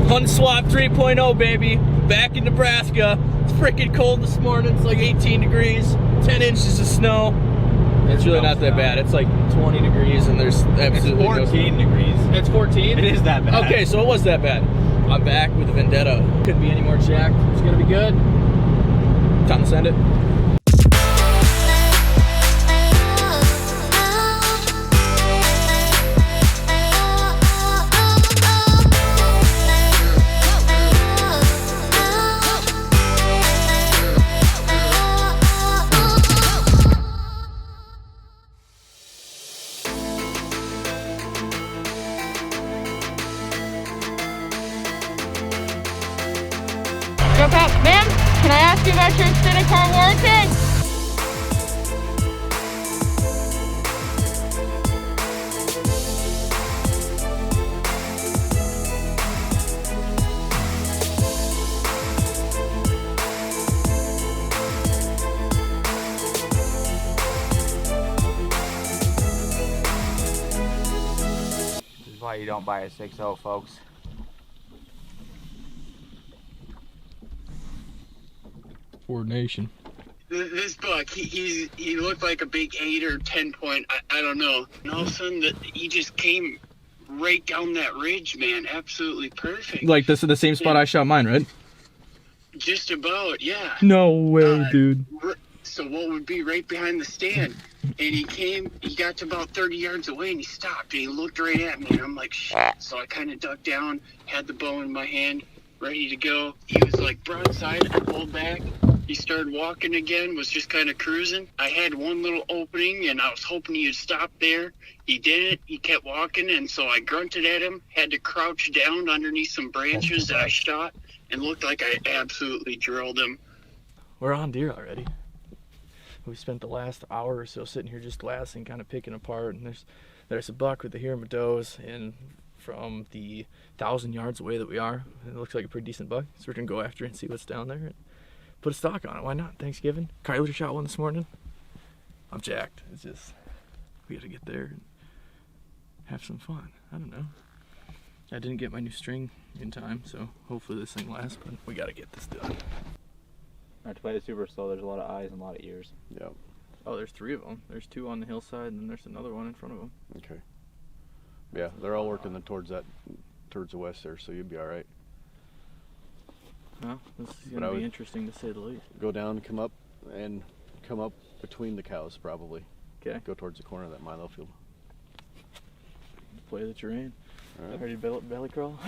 Hunt Swap 3.0, baby. Back in Nebraska. It's freaking cold this morning. It's like 18 degrees, 10 inches of snow. It's really not that bad. It's like 20 degrees and there's absolutely it's 14 degrees. It's 14? It is that bad. Okay, so it was that bad. I'm back with a vendetta. Couldn't be any more jacked. It's gonna be good. Time to send it. Ma'am, can I ask you about your extended car warranty? This is why you don't buy a 6.0, folks. Coordination. This buck, he looked like a big 8 or 10 point. I don't know. And all of a sudden, he just came right down that ridge, man. Absolutely perfect. Like this is the same spot I shot mine, right? Just about, yeah. No way, dude. So what would be right behind the stand? And he got to about 30 yards away and he stopped and he looked right at me and I'm like, shit. So I kind of ducked down, had the bow in my hand, ready to go. He was like broadside, I pulled back. He started walking again, was just kind of cruising. I had one little opening, and I was hoping he'd stop there. He didn't. He kept walking, and so I grunted at him, had to crouch down underneath some branches that I shot, and looked like I absolutely drilled him. We're on deer already. We spent the last hour or so sitting here just glassing, kind of picking apart, and there's a buck with the Hiramados, and from the 1,000 yards away that we are, it looks like a pretty decent buck, so we're going to go after it and see what's down there. Put a stalk on it. Why not? Thanksgiving. Kyler shot one this morning. I'm jacked. It's just, we got to get there and have some fun. I don't know. I didn't get my new string in time, so hopefully this thing lasts, but we got to get this done. To play the super slow, there's a lot of eyes and a lot of ears. Yep. Oh, there's 3 of them. There's 2 on the hillside, and then there's another one in front of them. Okay. Yeah, they're all working towards the west there, so you'll be all right. Well, this is going to be interesting to say the least. Go down, come up between the cows probably. Okay. Go towards the corner of that milo field. Play the terrain. All right. Ready to belly crawl?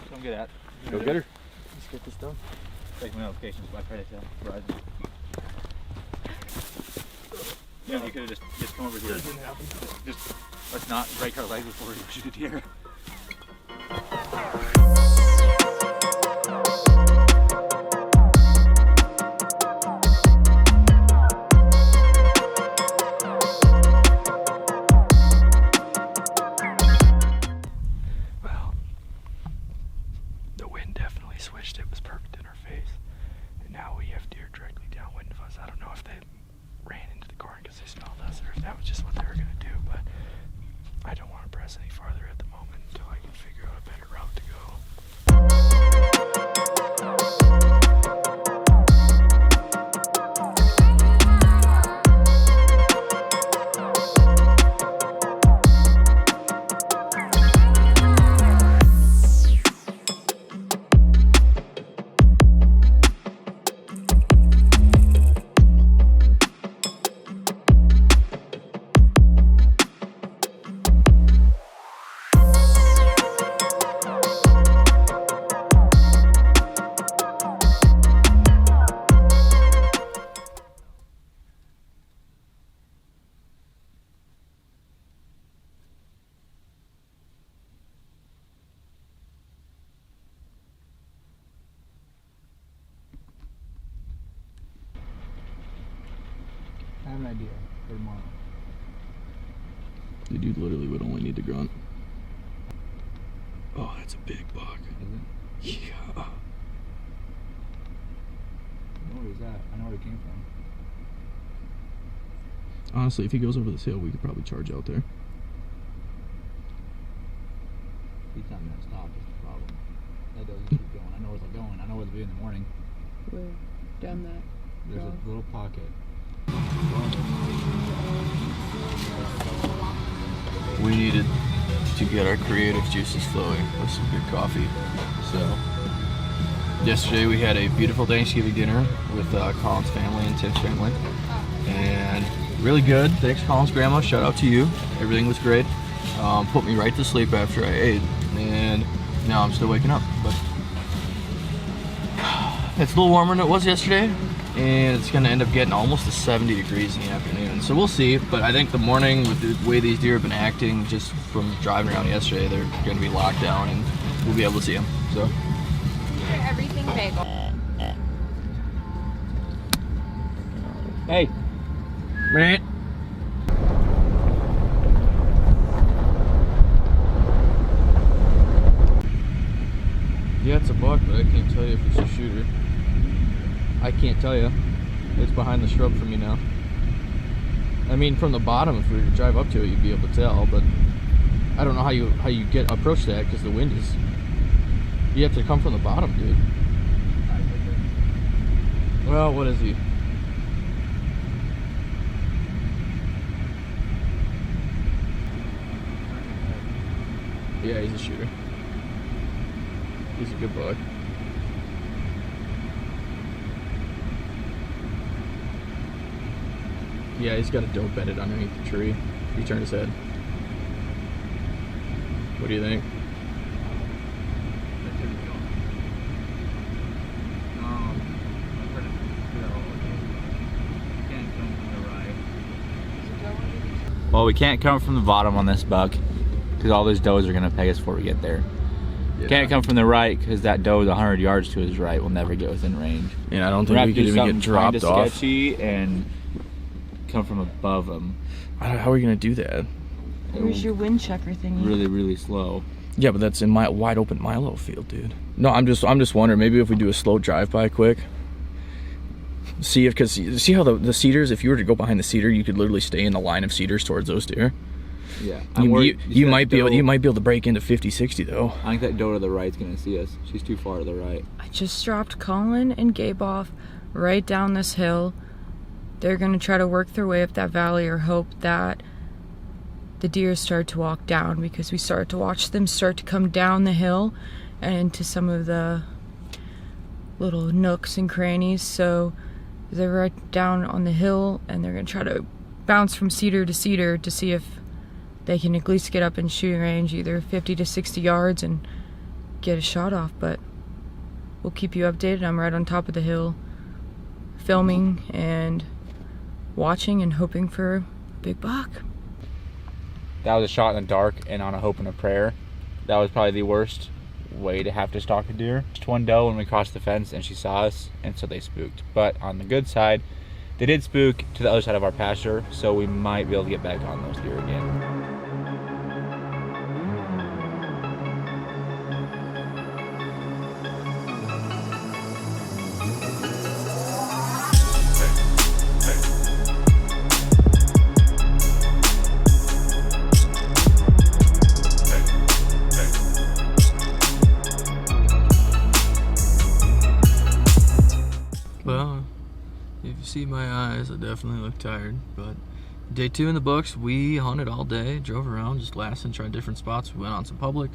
Come get at. Go get her. Let's get this done. Take my notifications by credit to Verizon. Yeah, you could have just come over here. Just let's not break our legs before we shoot a deer. Switched. It was perfect in our face, and now we have deer directly downwind of us. I don't know if they ran into the corn because they smelled us, or if that was just what they were going to do, but I don't want to press any farther at the moment until I can figure out a better route to go. I have an idea for tomorrow. The dude literally would only need to grunt. Oh, that's a big buck. Is it? Yeah. I know where he's at. I know where he came from. Honestly, if he goes over this hill, we could probably charge out there. He's not gonna stop. Is the problem. That doesn't keep going. I know where they're going. I know where they'll be in the morning. Where? Down that. There's a little pocket. We needed to get our creative juices flowing with some good coffee. So yesterday we had a beautiful Thanksgiving dinner with Colin's family and Tim's family, and really good. Thanks, Colin's grandma. Shout out to you. Everything was great. Put me right to sleep after I ate, and now I'm still waking up. But it's a little warmer than it was yesterday, and it's gonna end up getting almost to 70 degrees in the afternoon. So we'll see. But I think the morning, with the way these deer have been acting, just from driving around yesterday, they're gonna be locked down, and we'll be able to see them. So. Everything bagel. Hey. Right. Yeah, it's a buck, but I can't tell you if it's a shooter. I can't tell you. It's behind the shrub for me now. I mean, from the bottom, if we were to drive up to it, you'd be able to tell, but I don't know how you approach that because the wind is. You have to come from the bottom, dude. Well, what is he? Yeah, he's a shooter. He's a good buck. Yeah, he's got a dope bedded underneath the tree. He turned his head. What do you think? Well, we can't come from the bottom on this buck because all those does are going to peg us before we get there. Yeah. Can't come from the right because that doe is 100 yards to his right. Will never get within range. Yeah, I don't think we could even get dropped off. Sketchy and come from above them. How are we going to do that? Where's your wind checker thingy? Really, really slow. Yeah, but that's in my wide open Milo field, dude. No, I'm just wondering, maybe if we do a slow drive-by quick. See how the cedars, if you were to go behind the cedar, you could literally stay in the line of cedars towards those deer. Yeah. You might be able to break into 50, 60 though. I think that doe to the right's gonna see us. She's too far to the right. I just dropped Colin and Gabe off right down this hill. They're gonna try to work their way up that valley or hope that the deer start to walk down, because we start to watch them start to come down the hill and into some of the little nooks and crannies. So they're right down on the hill, and they're gonna try to bounce from cedar to cedar to see if they can at least get up in shooting range, either 50 to 60 yards, and get a shot off. But we'll keep you updated. I'm right on top of the hill filming and watching and hoping for a big buck. That was a shot in the dark and on a hope and a prayer. That was probably the worst way to have to stalk a deer. Just one doe when we crossed the fence and she saw us, and so they spooked. But on the good side, they did spook to the other side of our pasture, so we might be able to get back on those deer again. Well, if you see my eyes, I definitely look tired, but day 2 in the books. We hunted all day, drove around, just lasted, tried different spots. We went on some public,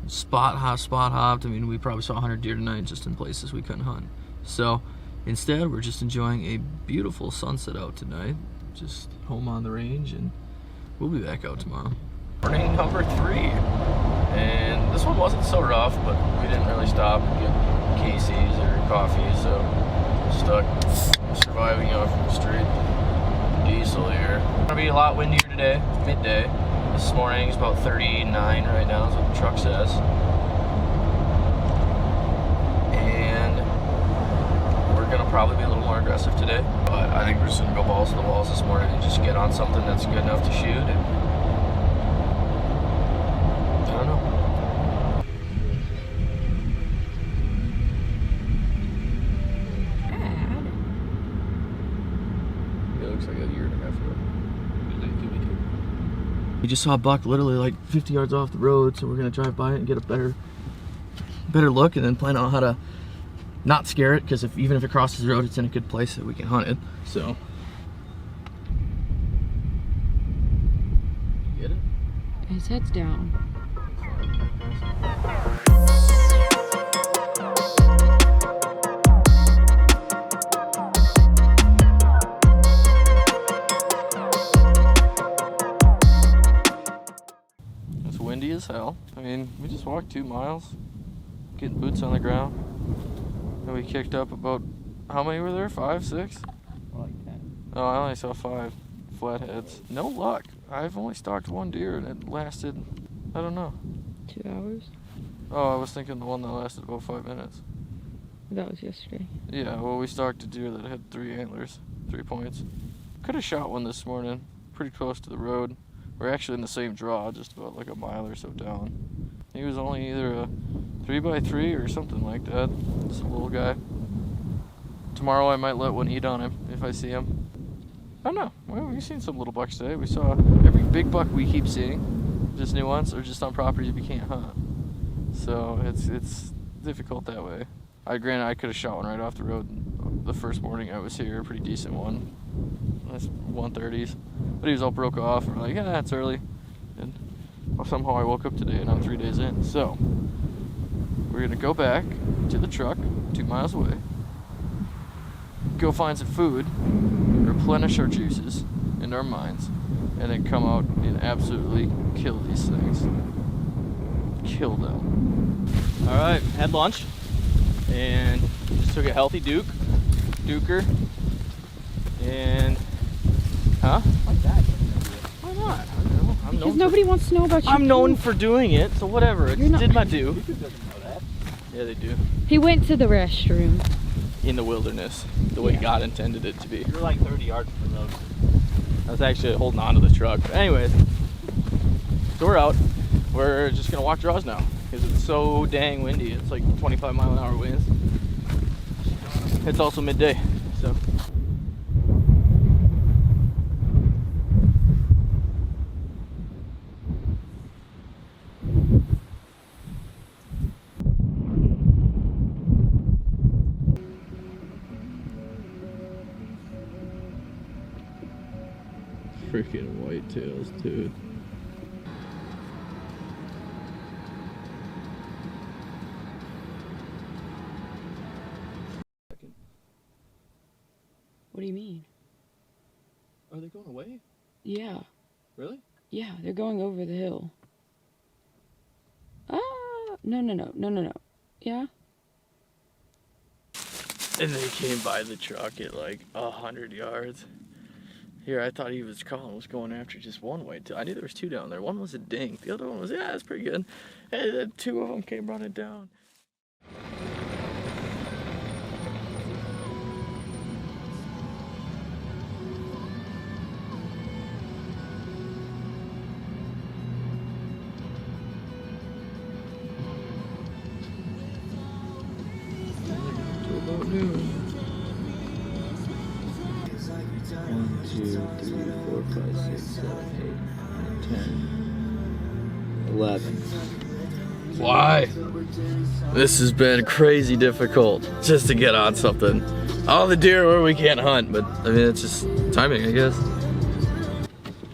spot hopped. I mean, we probably saw 100 deer tonight just in places we couldn't hunt. So instead, we're just enjoying a beautiful sunset out tonight, just home on the range, and we'll be back out tomorrow. Morning number 3, and this one wasn't so rough, but we didn't really stop and get Casey's or coffee, so stuck surviving off straight diesel here. It's gonna be a lot windier today, midday. This morning it's about 39 right now, is what the truck says. And we're gonna probably be a little more aggressive today, but I think we're just gonna go balls to the walls this morning and just get on something that's good enough to shoot. And I don't know. Looks like a year and a half ago. We just saw a buck literally like 50 yards off the road, so we're gonna drive by it and get a better look, and then plan out how to not scare it, because even if it crosses the road, it's in a good place that we can hunt it. So get it? His head's down. It's windy as hell. I mean, we just walked 2 miles, getting boots on the ground, and we kicked up about, how many were there? 5, 6? Like 10. Oh, I only saw 5 flatheads. No luck. I've only stalked 1 deer, and it lasted, I don't know. 2 hours? Oh, I was thinking the one that lasted about 5 minutes. That was yesterday. Yeah, well, we stalked a deer that had 3 antlers, 3 points. Could have shot one this morning, pretty close to the road. We're actually in the same draw, just about like a mile or so down. He was only either a 3x3 or something like that. Just a little guy. Tomorrow I might let one eat on him if I see him. I don't know. Well, we've seen some little bucks today. We saw every big buck we keep seeing, just new ones, or just on properties we can't hunt. So it's difficult that way. Granted, I could have shot one right off the road the first morning I was here, a pretty decent one. That's 130s. But he was all broke off, and we're like, yeah, it's early. And somehow I woke up today and I'm 3 days in. So we're gonna go back to the truck 2 miles away, go find some food, replenish our juices and our minds, and then come out and absolutely kill these things. Kill them. All right, had lunch and just took a healthy duker, and Like that. why not? I don't know. Because nobody wants to know about you. I'm known for doing it, so whatever. I just did my due. YouTube doesn't know that. Yeah, they do. He went to the restroom. In the wilderness, the way God intended it to be. You're like 30 yards from the road. I was actually holding on to the truck. But anyways, so we're out. We're just gonna walk draws now because it's so dang windy. It's like 25-mile-an-hour winds. It's also midday, so. Freaking whitetails, dude. What do you mean? Are they going away? Yeah. Really? Yeah, they're going over the hill. No. Yeah? And they came by the truck at like 100 yards. Here, I thought Colin was going after just one whitetail. I knew there was 2 down there. One was a dink. The other one was, yeah, it's pretty good. And then 2 of them came running down. About noon. 1, 2, 3, 4, 5, 6, 7, 8, 9, 10, 11. Why? This has been crazy difficult just to get on something. All the deer where we can't hunt, but I mean, it's just timing, I guess.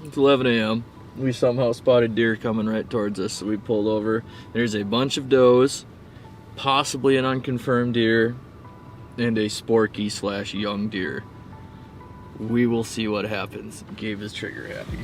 It's 11 a.m. We somehow spotted deer coming right towards us, so we pulled over. There's a bunch of does, possibly an unconfirmed deer, and a sporky / young deer. We will see what happens. Gabe is trigger happy.